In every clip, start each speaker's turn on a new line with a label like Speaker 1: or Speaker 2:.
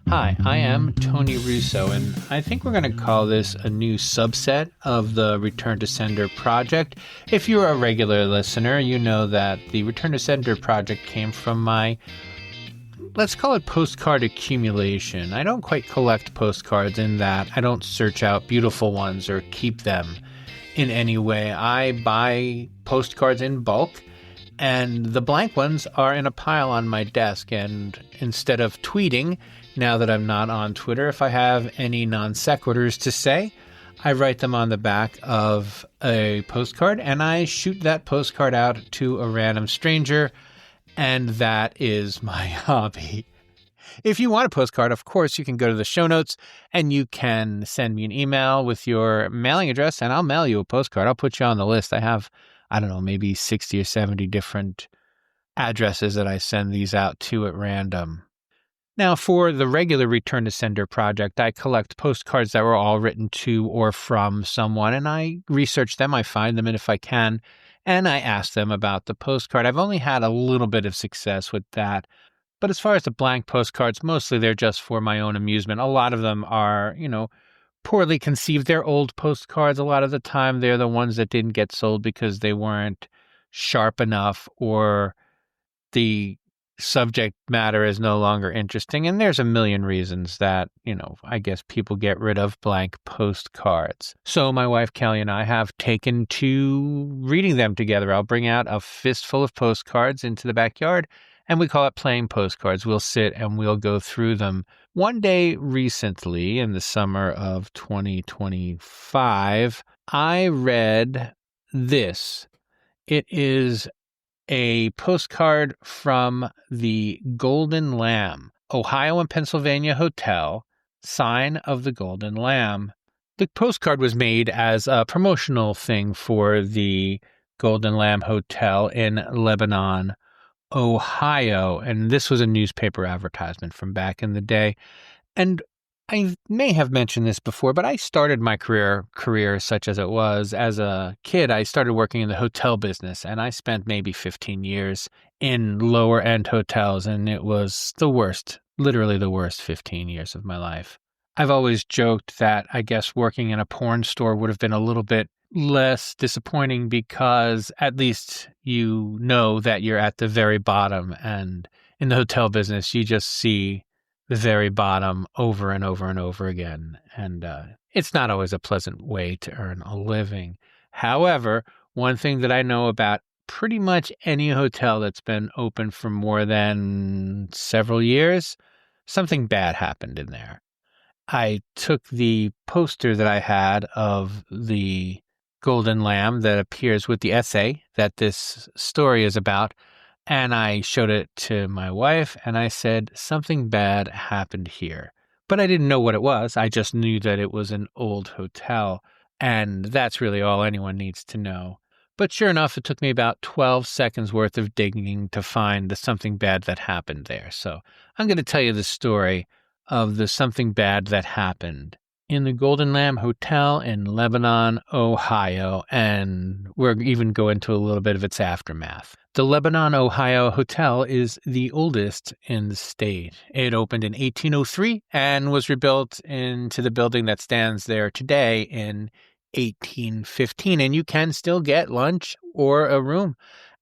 Speaker 1: Hi, I am Tony Russo, and I think we're going to call this a new subset of the Return to Sender project. If you're a regular listener, you know that the Return to Sender project came from my, let's call it postcard accumulation. I don't quite collect postcards in that I don't search out beautiful ones or keep them in any way. I buy postcards in bulk, and the blank ones are in a pile on my desk. And instead of tweeting, now that I'm not on Twitter, if I have any non sequiturs to say, I write them on the back of a postcard and I shoot that postcard out to a random stranger. And that is my hobby. If you want a postcard, of course, you can go to the show notes and you can send me an email with your mailing address and I'll mail you a postcard. I'll put you on the list. I have, I don't know, maybe 60 or 70 different addresses that I send these out to at random. Now, for the regular Return to Sender project, I collect postcards that were all written to or from someone, and I research them, I find them, and if I can, and I ask them about the postcard. I've only had a little bit of success with that, but as far as the blank postcards, mostly they're just for my own amusement. A lot of them are, poorly conceived. They're old postcards. A lot of the time, they're the ones that didn't get sold because they weren't sharp enough or the subject matter is no longer interesting. And there's a million reasons that, I guess people get rid of blank postcards. So my wife Kelly and I have taken to reading them together. I'll bring out a fistful of postcards into the backyard and we call it playing postcards. We'll sit and we'll go through them. One day recently in the summer of 2025, I read this. It is a postcard from the Golden Lamb, Ohio and Pennsylvania Hotel, sign of the Golden Lamb. The postcard was made as a promotional thing for the Golden Lamb Hotel in Lebanon, Ohio. And this was a newspaper advertisement from back in the day. And I may have mentioned this before, but I started my career such as it was. As a kid, I started working in the hotel business, and I spent maybe 15 years in lower-end hotels, and it was the worst, literally the worst 15 years of my life. I've always joked that I guess working in a porn store would have been a little bit less disappointing because at least you know that you're at the very bottom, and in the hotel business, you just see the very bottom over and over and over again. And it's not always a pleasant way to earn a living. However, one thing that I know about pretty much any hotel that's been open for more than several years, something bad happened in there. I took the poster that I had of the Golden Lamb that appears with the essay that this story is about, and I showed it to my wife, and I said, something bad happened here. But I didn't know what it was. I just knew that it was an old hotel, and that's really all anyone needs to know. But sure enough, it took me about 12 seconds worth of digging to find the something bad that happened there. So I'm going to tell you the story of the something bad that happened in the Golden Lamb Hotel in Lebanon, Ohio, and we're even go into a little bit of its aftermath. The Lebanon, Ohio Hotel is the oldest in the state. It opened in 1803 and was rebuilt into the building that stands there today in 1815. And you can still get lunch or a room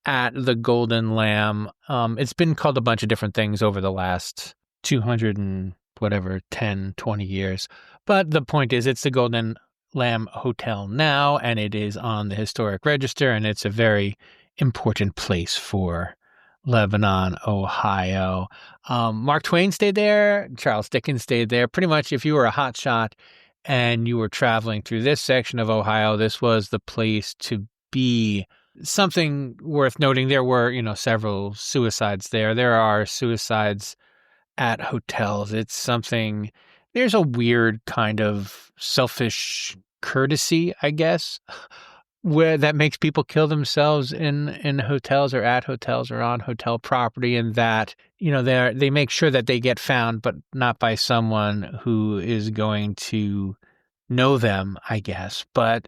Speaker 1: at the Golden Lamb. It's been called a bunch of different things over the last 200 and whatever, 10, 20 years. But the point is, it's the Golden Lamb Hotel now, and it is on the historic register, and it's a very important place for Lebanon, Ohio. Mark Twain stayed there. Charles Dickens stayed there. Pretty much if you were a hotshot and you were traveling through this section of Ohio, this was the place to be. Something worth noting, there were, several suicides there. There are suicides at hotels. It's something, there's a weird kind of selfish courtesy, I guess, where that makes people kill themselves in hotels or at hotels or on hotel property, and that, they make sure that they get found, but not by someone who is going to know them, I guess. But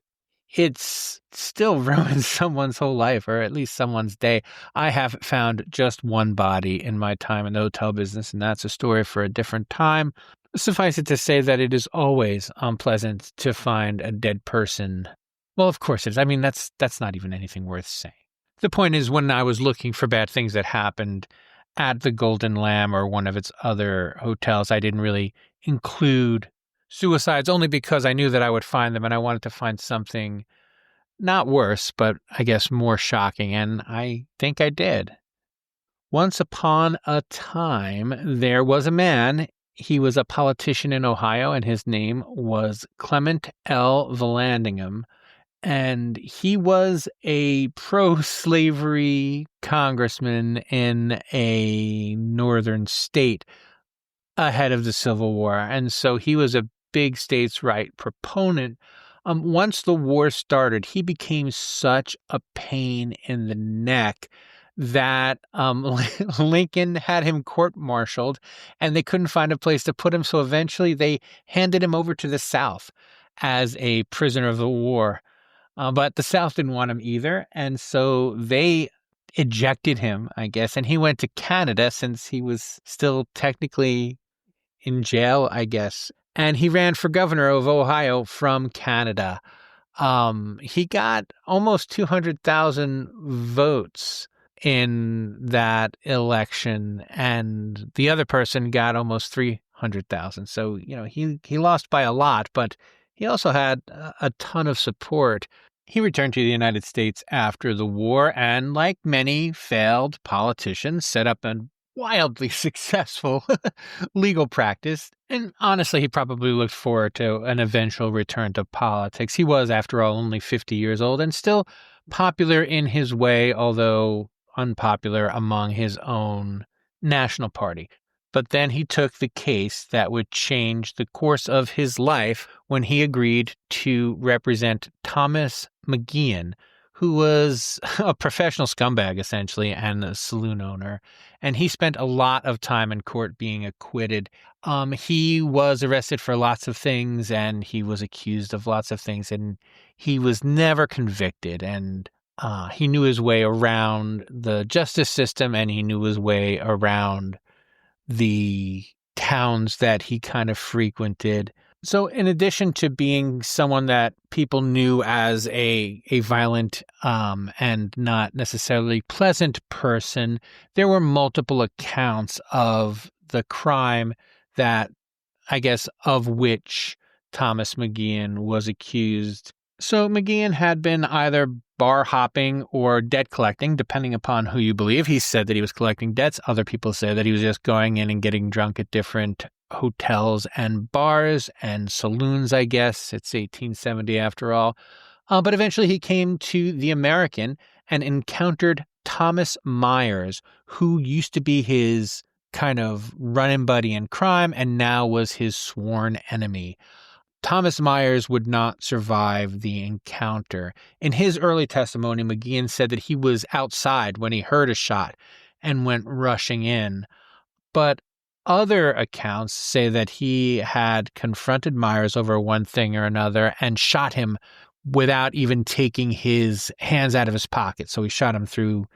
Speaker 1: it's still ruined someone's whole life, or at least someone's day. I haven't found just one body in my time in the hotel business, and that's a story for a different time. Suffice it to say that it is always unpleasant to find a dead person. Well, of course it is. I mean, that's not even anything worth saying. The point is, when I was looking for bad things that happened at the Golden Lamb or one of its other hotels, I didn't really include suicides, only because I knew that I would find them, and I wanted to find something not worse, but I guess more shocking, and I think I did. Once upon a time, there was a man. He was a politician in Ohio, and his name was Clement L. Vallandigham. And he was a pro-slavery congressman in a northern state ahead of the Civil War. And so he was a big states' right proponent. Once the war started, he became such a pain in the neck that Lincoln had him court-martialed, and they couldn't find a place to put him. So eventually they handed him over to the South as a prisoner of the war. But the South didn't want him either, and so they ejected him, I guess, and he went to Canada since he was still technically in jail, I guess. And he ran for governor of Ohio from Canada. He got almost 200,000 votes in that election, and the other person got almost 300,000. So, he lost by a lot, but he also had a ton of support. He returned to the United States after the war, and like many failed politicians, set up a wildly successful legal practice. And honestly, he probably looked forward to an eventual return to politics. He was, after all, only 50 years old and still popular in his way, although unpopular among his own national party. But then he took the case that would change the course of his life when he agreed to represent Thomas McGeehan, who was a professional scumbag, essentially, and a saloon owner. And he spent a lot of time in court being acquitted. He was arrested for lots of things, and he was accused of lots of things, and he was never convicted. And he knew his way around the justice system, and he knew his way around the towns that he kind of frequented. So in addition to being someone that people knew as a violent and not necessarily pleasant person, there were multiple accounts of the crime that, I guess, of which Thomas McGeehan was accused. So McGeehan had been either bar hopping or debt collecting, depending upon who you believe. He said that he was collecting debts. Other people say that he was just going in and getting drunk at different hotels and bars and saloons, I guess. It's 1870 after all. But eventually he came to the American and encountered Thomas Myers, who used to be his kind of run-in buddy in crime and now was his sworn enemy. Thomas Myers would not survive the encounter. In his early testimony, McGeehan said that he was outside when he heard a shot and went rushing in. But other accounts say that he had confronted Myers over one thing or another and shot him without even taking his hands out of his pocket. So he shot him through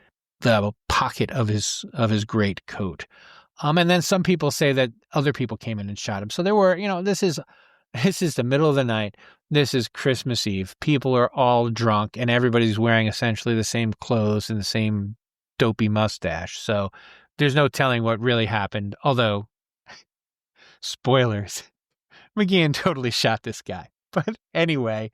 Speaker 1: the pocket of his great coat. And then some people say that other people came in and shot him. So there were, this is the middle of the night. This is Christmas Eve. People are all drunk and everybody's wearing essentially the same clothes and the same dopey mustache. So there's no telling what really happened. Although, spoilers, McGeehan totally shot this guy. But anyway,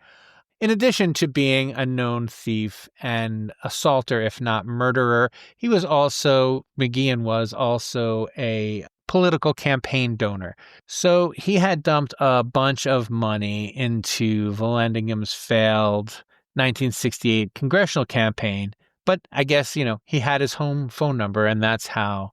Speaker 1: in addition to being a known thief and assaulter, if not murderer, McGeehan was also a political campaign donor. So he had dumped a bunch of money into Vallandigham's failed 1968 congressional campaign. But I guess, he had his home phone number, and that's how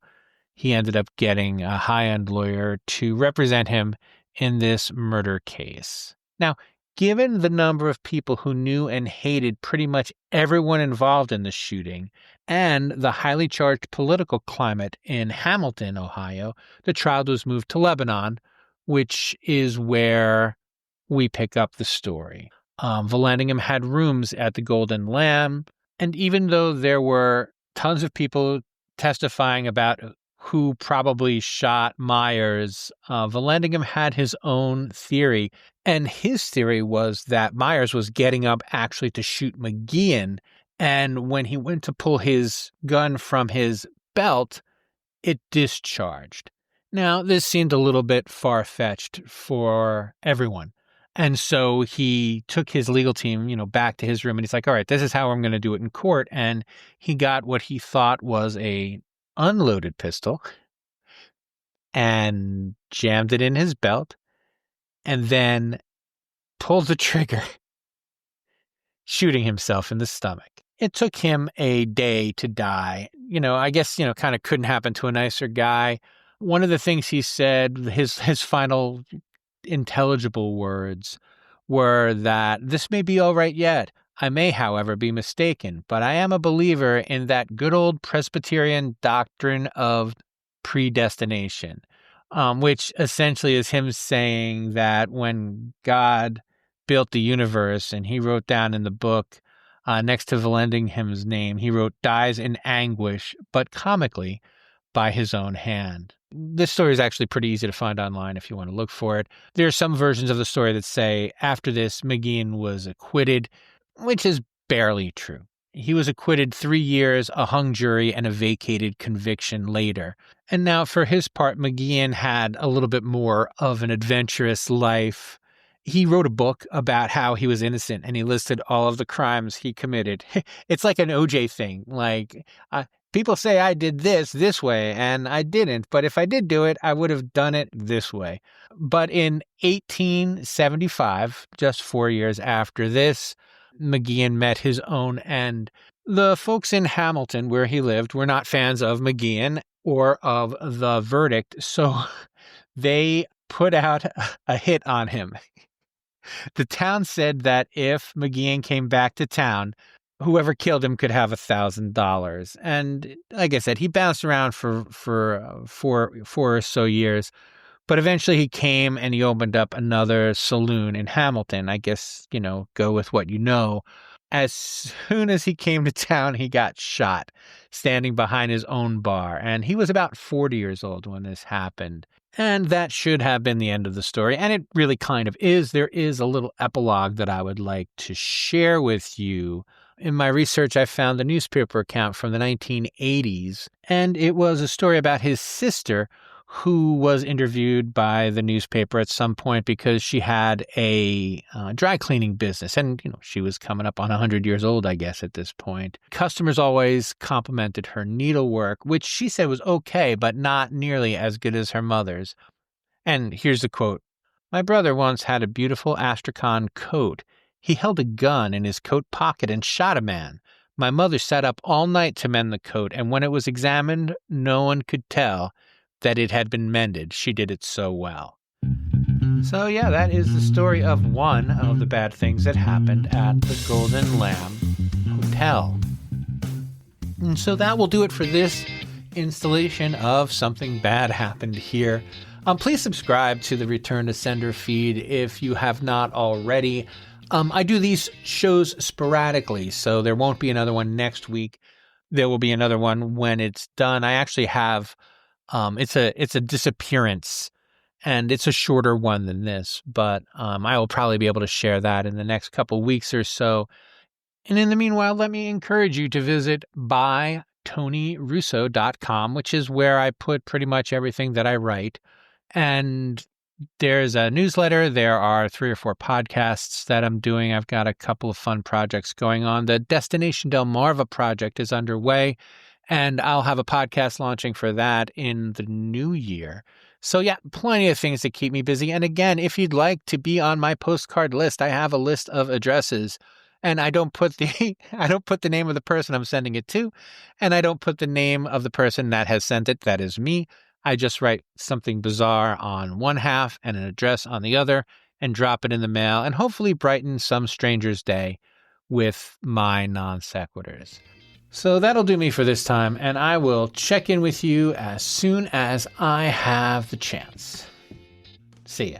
Speaker 1: he ended up getting a high-end lawyer to represent him in this murder case. Now, given the number of people who knew and hated pretty much everyone involved in the shooting and the highly charged political climate in Hamilton, Ohio, the trial was moved to Lebanon, which is where we pick up the story. Vallandigham had rooms at the Golden Lamb, and even though there were tons of people testifying about who probably shot Myers, Vallandigham had his own theory, and his theory was that Myers was getting up actually to shoot McGeehan, and when he went to pull his gun from his belt, it discharged. Now, this seemed a little bit far-fetched for everyone. And so he took his legal team, back to his room, and he's like, all right, this is how I'm going to do it in court. And he got what he thought was a unloaded pistol and jammed it in his belt and then pulled the trigger, shooting himself in the stomach. It took him a day to die. I guess, kind of couldn't happen to a nicer guy. One of the things he said, his final intelligible words were that this may be all right yet. I may, however, be mistaken, but I am a believer in that good old Presbyterian doctrine of predestination, which essentially is him saying that when God built the universe and he wrote down in the book next to Vallandigham's name, he wrote dies in anguish, but comically by his own hand. This story is actually pretty easy to find online if you want to look for it. There are some versions of the story that say after this, McGeehan was acquitted, which is barely true. He was acquitted 3 years, a hung jury, and a vacated conviction later. And now for his part, McGeehan had a little bit more of an adventurous life. He wrote a book about how he was innocent, and he listed all of the crimes he committed. It's like an OJ thing. Like, people say I did this way, and I didn't. But if I did do it, I would have done it this way. But in 1875, just 4 years after this, McGeehan met his own end. The folks in Hamilton, where he lived, were not fans of McGeehan or of the verdict, so they put out a hit on him. The town said that if McGeehan came back to town, whoever killed him could have $1,000. And like I said, he bounced around for 4 or so years. But eventually he came and he opened up another saloon in Hamilton. I guess, go with what you know. As soon as he came to town, he got shot standing behind his own bar. And he was about 40 years old when this happened. And that should have been the end of the story. And it really kind of is. There is a little epilogue that I would like to share with you. In my research, I found a newspaper account from the 1980s. And it was a story about his sister, who was interviewed by the newspaper at some point because she had a dry cleaning business. And, she was coming up on 100 years old, I guess, at this point. Customers always complimented her needlework, which she said was okay, but not nearly as good as her mother's. And here's the quote. My brother once had a beautiful Astrakhan coat. He held a gun in his coat pocket and shot a man. My mother sat up all night to mend the coat, and when it was examined, no one could tell that it had been mended. She did it so well. So yeah, that is the story of one of the bad things that happened at the Golden Lamb Hotel. And so that will do it for this installation of Something Bad Happened Here. Please subscribe to the Return to Sender feed if you have not already. I do these shows sporadically, so there won't be another one next week. There will be another one when it's done. I actually have it's a disappearance, and it's a shorter one than this, but I will probably be able to share that in the next couple weeks or so. And in the meanwhile, let me encourage you to visit bytonyrusso.com, which is where I put pretty much everything that I write. And there's a newsletter. There are 3 or 4 podcasts that I'm doing. I've got a couple of fun projects going on. The Destination Delmarva project is underway, and I'll have a podcast launching for that in the new year. So yeah, plenty of things to keep me busy. And again, if you'd like to be on my postcard list, I have a list of addresses, and I don't put the name of the person I'm sending it to, and I don't put the name of the person that has sent it. That is me. I just write something bizarre on one half and an address on the other and drop it in the mail and hopefully brighten some stranger's day with my non sequiturs. So that'll do me for this time, and I will check in with you as soon as I have the chance. See ya.